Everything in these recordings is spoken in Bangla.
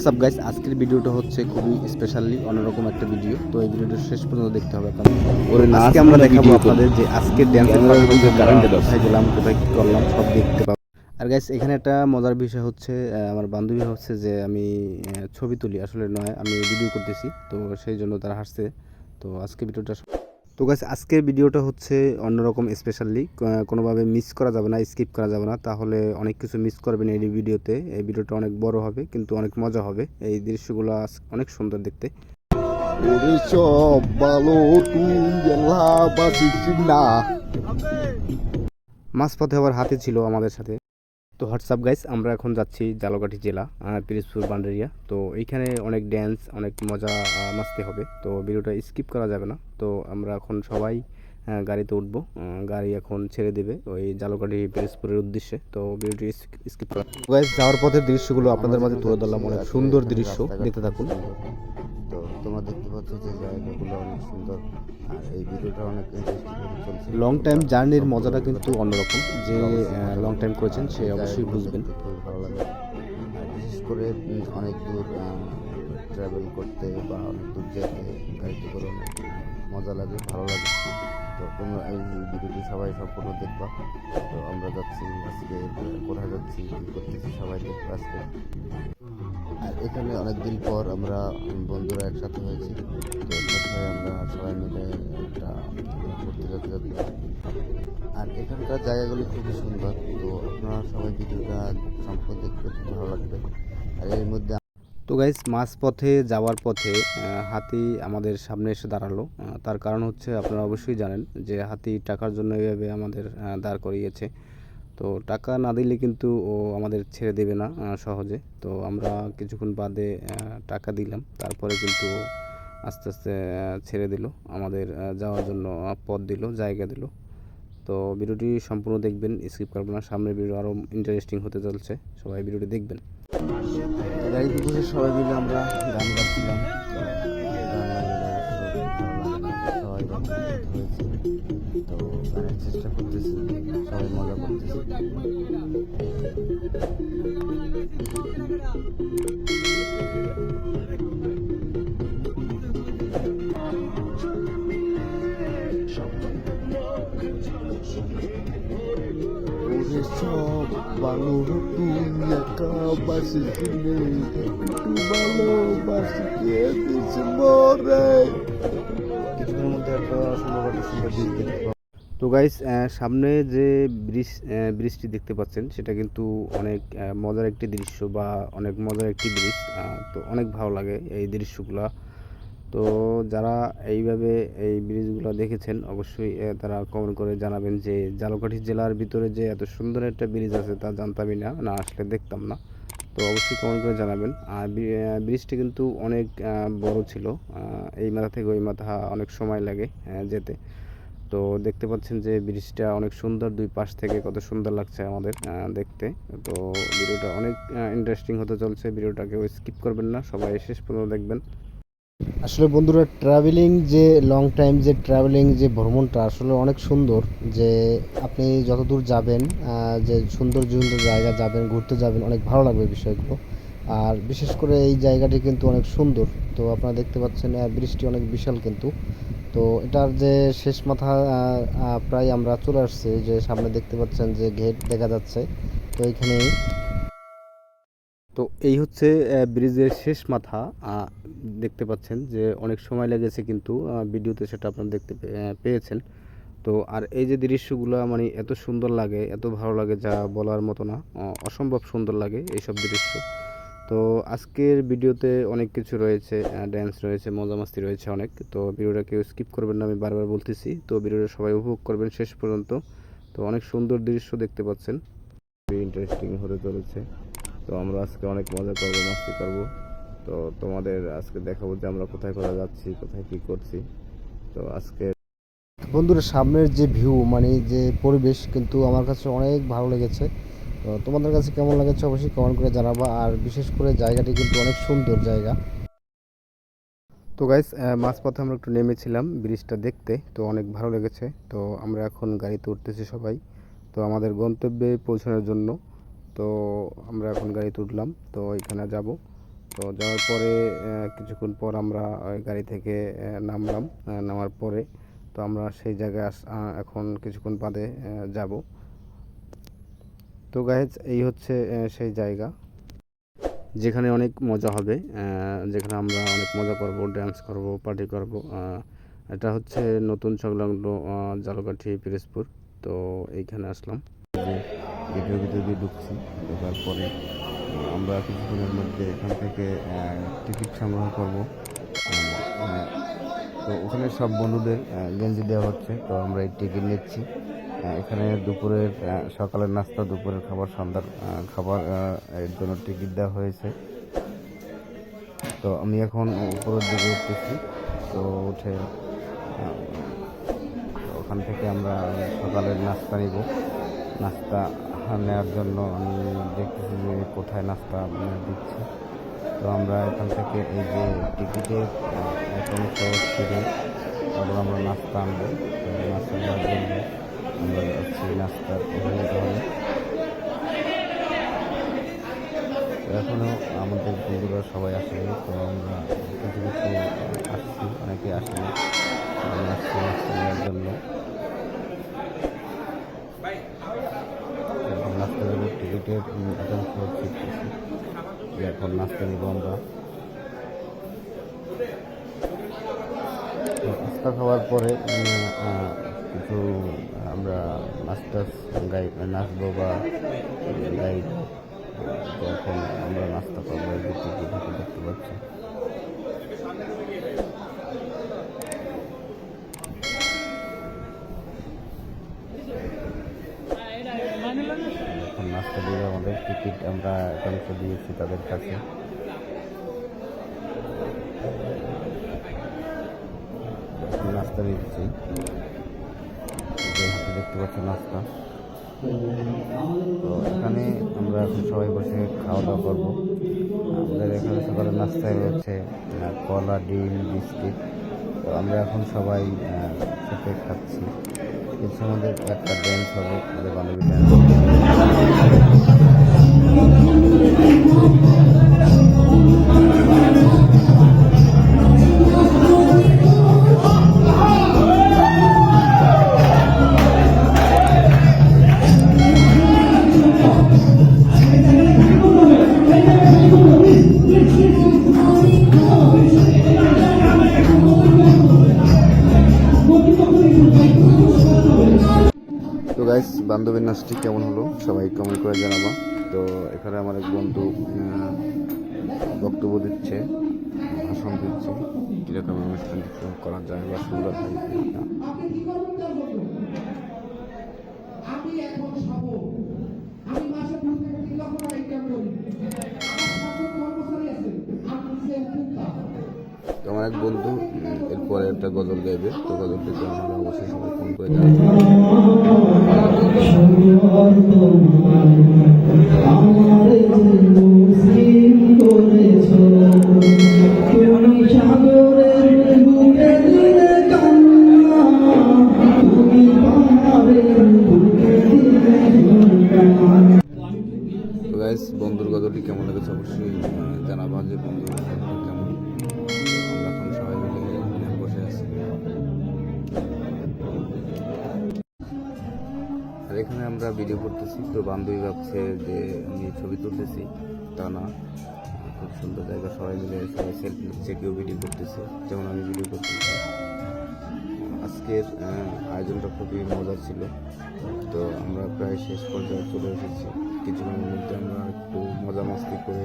হোয়াটসঅ্যাপ গাইস, আজকের ভিডিওটা হচ্ছে খুবই স্পেশালি অন্যরকম একটা ভিডিও। তো এই ভিডিওটা শেষ পর্যন্ত দেখতে হবে আপনাদের। আজকে আমরা দেখাবো আপনাদের যে আজকের ড্যান্সের পারফরমেন্স আমরা কোথায় গেলাম, কোথায় কী করলাম সব দেখতে পাবো। আর গাইস, এখানে একটা মজার বিষয় হচ্ছে আমার বান্ধবী ভাবছে যে আমি ছবি তুলি, আসলে নয়, আমি ভিডিও করতেছি। তো সেই জন্য তারা হাসছে। তো আজকে ভিডিওটা আজকের ভিডিওটা হচ্ছে অন্যরকম স্পেশালি, কোনোভাবে মিস করা যাবে না, স্কিপ করা যাবে না, তাহলে অনেক কিছু মিস করবেন এই ভিডিওতে। এই ভিডিওটা অনেক বড় হবে কিন্তু অনেক মজা হবে। এই দৃশ্যগুলো অনেক সুন্দর দেখতে। ওরে সব ভালো তুই এলাহাবাসিস না। মাঝপথে আবার হাতি ছিল আমাদের সাথে। তো হোয়াটসঅ্যাপ গাইস, আমরা এখন যাচ্ছি জালকাঠি জেলা, পিরোজপুর বান্ডারিয়া। তো এইখানে অনেক ড্যান্স, অনেক মজা মাস্তি হবে। তো ভিডিওটা স্কিপ করা যাবে না। তো আমরা এখন সবাই গাড়িতে উঠবো। গাড়ি এখন ছেড়ে দেবে ওই জালকাঠি পিরোজপুরের উদ্দেশ্যে। তো ভিডিওটি স্কিপ করা গাইস, যাওয়ার পথের দৃশ্যগুলো আপনাদের মাঝে তুলে ধরলাম। অনেক সুন্দর দৃশ্য, দেখতে থাকুন। তো তোমরা দেখতে পাচ্ছ যে জায়গাগুলো অনেক সুন্দর, আর এই ভিডিওটা অনেক ইন্টারেস্টিং চলছে। লং টাইম জার্নির মজাটা কিন্তু অন্যরকম। যে লং টাইম করেছেন সে অবশ্যই বুঝবেন। খুবই ভালো লাগে, আর বিশেষ করে অনেক দূর ট্রাভেল করতে বা অনেক দূর যেতে গাড়িতে করে অনেক মজা লাগে, ভালো লাগে। তো তোমরা এই ভিডিওটি সবাই সম্পূর্ণ দেখবা। তো আমরা যাচ্ছি আজকে, কোথায় যাচ্ছি, কী করতেছি সবাই দেখবো আজকে। আর এখানে অনেকদিন পর আমরা বন্ধুরা একসাথে হয়েছি। তো একসাথে হয়ে আমরা সবাই মিলে একটা ঘুরতে যেতে আর এখানকার জায়গাগুলি খুবই সুন্দর। তো আপনারা সবাই ভিডিওটা সম্পূর্ণ দেখতে ভালো লাগবে। আর এর মধ্যে তো গাইস, মাঝপথে যাওয়ার পথে হাতি আমাদের সামনে এসে দাঁড়ালো। তার কারণ হচ্ছে আপনারা অবশ্যই জানেন যে হাতি টাকার জন্য এইভাবে আমাদের দাঁড় করিয়েছে। তো টাকা না দিলে কিন্তু ও আমাদের ছেড়ে দেবে না সহজে। তো আমরা কিছুক্ষণ বাদে টাকা দিলাম, তারপরে কিন্তু আস্তে আস্তে ছেড়ে দিল, আমাদের যাওয়ার জন্য পথ দিল, জায়গা দিল। তো ভিডিওটি সম্পূর্ণ দেখবেন, স্কিপ করবেন না। সামনের ভিডিও আরও ইন্টারেস্টিং হতে চলছে, সবাই ভিডিওটি দেখবেন। গাড়িতে বসে সবাই মিলে আমরা গান গাচ্ছিলাম। সবাই হয়েছে, তো গানের চেষ্টা করতেছি, সবাই মজা করতেছি। সব ভালো তুই একা বাসিস একটু ভালোবাসি দিস মরে। কিছুদিনের মধ্যে একটা সুন্দর ব্রিজ দেখতে পাবো। তো গাইস, সামনে যে ব্রিজটি দেখতে পাচ্ছেন সেটা কিন্তু অনেক মজার একটি দৃশ্য বা অনেক মজার একটি ব্রিজ। তো অনেক ভালো লাগে এই দৃশ্যগুলো। তো যারা এইভাবে এই ব্রিজগুলো দেখেছেন অবশ্যই তারা কমেন্ট করে জানাবেন যে ঝালকাঠি জেলার ভিতরে যে এত সুন্দর একটা ব্রিজ আছে তা জানতামই না, না আসলে দেখতাম না। তো অবশ্যই কমেন্ট করে জানাবেন। আর ব্রিজটি কিন্তু অনেক বড় ছিল। এই মাথা থেকে ওই মাথা অনেক সময় লাগে যেতে। তো দেখতে পাচ্ছেন যে ব্রিজটা অনেক সুন্দর, দুই পাশ থেকে কত সুন্দর লাগছে আমাদের দেখতে। তো ভিডিওটা অনেক ইন্টারেস্টিং হতে চলছে। ভিডিওটা কেউ স্কিপ করবেন না, সবাই শেষ পর্যন্ত দেখবেন। আসলে বন্ধুরা, ট্রাভেলিং যে লং টাইম যে ট্রাভেলিং যে ভ্রমণটা আসলে অনেক সুন্দর। যে আপনি যতদূর যাবেন, যে সুন্দর সুন্দর জায়গা যাবেন, ঘুরতে যাবেন, অনেক ভালো লাগবে বিষয়গুলো। আর বিশেষ করে এই জায়গাটি কিন্তু অনেক সুন্দর। তো আপনারা দেখতে পাচ্ছেন ব্রিজটি অনেক বিশাল কিন্তু। তো এটার যে শেষ মাথা প্রায় আমরা চলে আসছি, যে সামনে দেখতে পাচ্ছেন যে গেট দেখা যাচ্ছে। তো এইখানেই তো এই হচ্ছে ব্রিজের শেষ মাথা। দেখতে পাচ্ছেন যে অনেক সময় লেগেছে কিন্তু ভিডিওতে সেটা আপনারা দেখতে পেয়েছেন। তো আর এই যে দৃশ্যগুলো মানে এত সুন্দর লাগে, এত ভালো লাগে যা বলার মতো না, অসম্ভব সুন্দর লাগে এইসব দৃশ্য। তো আজকের ভিডিওতে অনেক কিছু রয়েছে, ড্যান্স রয়েছে, মজা মাস্তি রয়েছে অনেক। তো ভিডিওটা কেউ স্কিপ করবেন না, আমি বারবার বলতেছি। তো ভিডিওটা সবাই উপভোগ করবেন শেষ পর্যন্ত। তো অনেক সুন্দর দৃশ্য দেখতে পাচ্ছেন, খুবই ইন্টারেস্টিং হতে চলেছে। তো আমরা আজকে অনেক মজা করবো, মাস্তি করবো। তো তোমাদের আজকে দেখাবো যে আমরা কোথায় কোথায় যাচ্ছি, কোথায় কী করছি। তো আজকে বন্ধুরা, সামনের যে ভিউ মানে যে পরিবেশ কিন্তু আমার কাছে অনেক ভালো লেগেছে। তো তোমাদের কাছে কেমন লেগেছে অবশ্যই কমেন্ট করে জানাবো। আর বিশেষ করে জায়গাটি কিন্তু অনেক সুন্দর জায়গা। তো গাইস, মাঝপথে আমরা একটু নেমেছিলাম ব্রিজটা দেখতে, তো অনেক ভালো লেগেছে। তো আমরা এখন গাড়িতে উঠতেছি সবাই, তো আমাদের গন্তব্যে পৌঁছানোর জন্য। তো আমরা এখন গাড়িতে উঠলাম, তো এখানে যাব। তো যাওয়ার পরে কিছুক্ষণ পর আমরা ওই গাড়ি থেকে নামলাম। নামার পরে তো আমরা সেই জায়গায় এখন কিছুক্ষণ বাদে যাব। তো গাইজ এই হচ্ছে সেই জায়গা যেখানে অনেক মজা হবে, যেখানে আমরা অনেক মজা করব, ড্যান্স করব, পার্টি করব। এটা হচ্ছে নতুন সংলগ্ন ঝালকাঠি পিরোজপুর। তো এইখানে আসলাম, গেটের ভিতর দিয়ে ঢুকছি। ঢোকার পরে আমরা কিছুক্ষণের মধ্যে এখান থেকে টিকিট সংগ্রহ করব। তো ওখানে সব বন্ধুদের গেঞ্জি দেওয়া হচ্ছে, তো আমরা এই টিকিট নিচ্ছি। এখানে দুপুরের সকালের নাস্তা, দুপুরের খাবার, সন্ধ্যার খাবার এর জন্য টিকিট দেওয়া হয়েছে। তো আমি এখন উপরের দিকে উঠতেছি। তো উঠে ওখান থেকে আমরা সকালের নাস্তা নিব। নাস্তা নেওয়ার জন্য আমি দেখতেছি যে কোথায় নাস্তা দিচ্ছে। তো আমরা এখান থেকে এই যে টিকিটের এক অংশ ছিঁড়ে তারপর আমরা নাস্তা আনবো। নাস্তা নেওয়ার জন্য আমরা যাচ্ছি নাস্তার ওখানে নিতে হবে। এখনও আমাদের বন্ধুরা সবাই আসেনি, তো আমরা কিছু কিছু আসছি, অনেকে আসেনি। আমি আসছি নাস্তা নেওয়ার জন্য। এখন নাস্তা নেব, টিকিটের একাংশ ছিটতেছি যে এখন নাস্তা নিব আমরা। তো নাস্তা খাওয়ার পরে কিছু আমরা নাচবো বা গাইড। তো এখন আমরা নাস্তা করবো, দেখতে পাচ্ছি। এখন নাস্তা দিয়ে আমাদের টিকিট আমরা একাংশ দিয়েছি তাদের কাছে। এখন নাস্তা দিচ্ছি, দেখতে পাচ্ছি নাস্তা। তো এখানে আমরা এখন সবাই বসে খাওয়া দাওয়া করবো। আমাদের এখানে সকালে নাস্তায় রয়েছে কলা, ডিম, বিস্কিট। তো আমরা এখন সবাই সাথে খাচ্ছি। কিছু আমাদের একটা ড্যান্স হবে, আমাদের বান্ধবী ড্যান্স। তো গাইস, বান্ধবীর নাচটি কেমন হলো সবাই কমেন্ট করে জানাবা। তো এখানে আমার এক বন্ধু বক্তব্য দিচ্ছে, ভাষণ দিচ্ছে, কীরকম অনুষ্ঠান করা যায় বা সুন্দর হয়। তো আমার এক বন্ধু এরপরে একটা গজল গাইবে। তো গজলটি আমরা অবশ্যই সবাই ফোন করে তো গাইস, বন্ধুর গজলটি কেমন লেগেছে অবশ্যই জানাবা যে বন্ধুর গজলটি কেমন। আমরা এখন সবাই মিলে বসে আছি। আর এখানে আমরা ভিডিও করতেছি। তো বান্ধবী ভাবছে যে আমি ছবি তুলতেছি, তা না, খুব সুন্দর জায়গা, সবাই মিলে সবাই সেলফি নিচ্ছে, কেউ ভিডিও করতেছে, যেমন আমি ভিডিও করতেছি। আজকের আয়োজনটা খুবই মজার ছিল। তো আমরা প্রায় শেষ পর্যায়ে চলে এসেছি। কিছুক্ষণের মধ্যে আমরা একটু মজা মাস্তি করে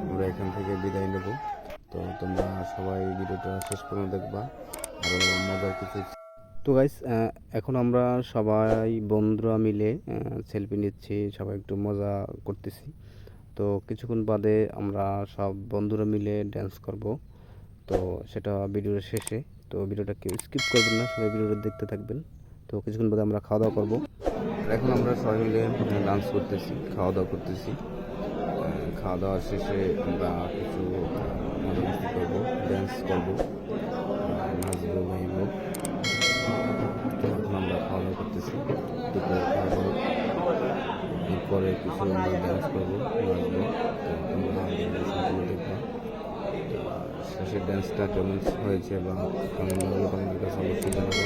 আমরা এখান থেকে বিদায় নেব। তো তোমরা সবাই ভিডিওটা শেষ পর্যন্ত দেখবা, আরও মজার কিছু। তো গাইস, এখন আমরা সবাই বন্ধুরা মিলে সেলফি নিচ্ছি, সবাই একটু মজা করতেছি। তো কিছুক্ষণ বাদে আমরা সব বন্ধুরা মিলে ড্যান্স করব। তো সেটা ভিডিওর শেষে। তো ভিডিওটা কেউ স্কিপ করবেন না, সবাই ভিডিওটা দেখতে থাকবেন। তো কিছুক্ষণ বাদে আমরা খাওয়া দাওয়া করবো। এখন আমরা সবাই মিলে ডান্স করতেছি, খাওয়া দাওয়া করতেছি। খাওয়া দাওয়ার শেষে আমরা কিছু মজা মস্তি করবো, ড্যান্স করবো, নাচবো, গাইবো। তো এখন আমরা খাওয়া দাওয়া করতেছি, দুপুরে খাওয়া দাওয়া। এরপরে কিছু আমরা ড্যান্স করবো, নাচবো। তো তোমরা সম্পূর্ণ দেখবো। আশেপাশের ড্যান্সটা কেমন হয়েছে বা কেমন লাগলো তোমাদের কাছে অবশ্যই জানাবে।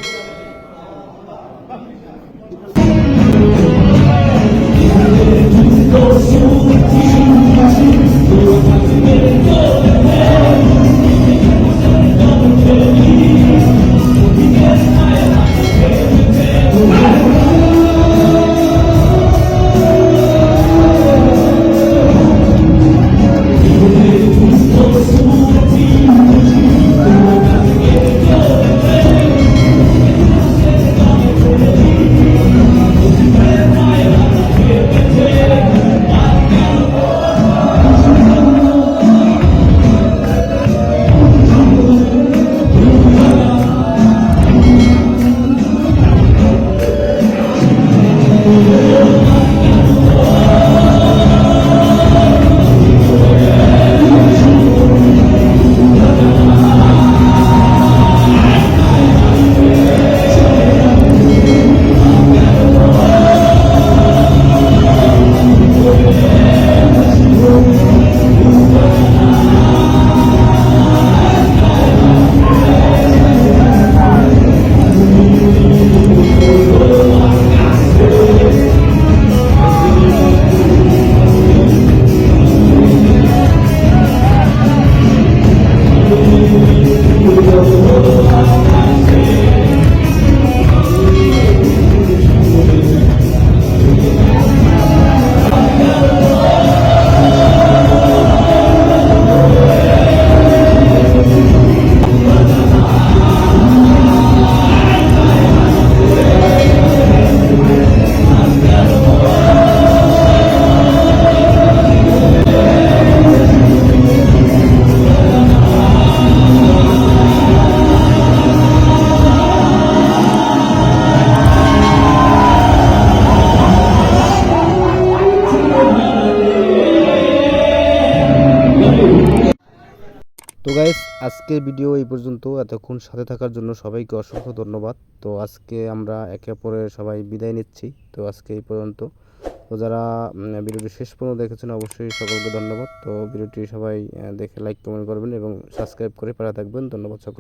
তো গাইস, আজকের ভিডিও এই পর্যন্ত। এতক্ষণ সাথে থাকার জন্য সবাইকে অসংখ্য ধন্যবাদ। তো আজকে আমরা একে অপরের সবাই বিদায় নিচ্ছি। তো আজকে এই পর্যন্ত। তো যারা ভিডিওটি শেষ পর্যন্ত দেখেছেন অবশ্যই সকলকে ধন্যবাদ। তো ভিডিওটি সবাই দেখে লাইক কমেন্ট করবেন এবং সাবস্ক্রাইব করে পাশে থাকবেন। ধন্যবাদ সকল।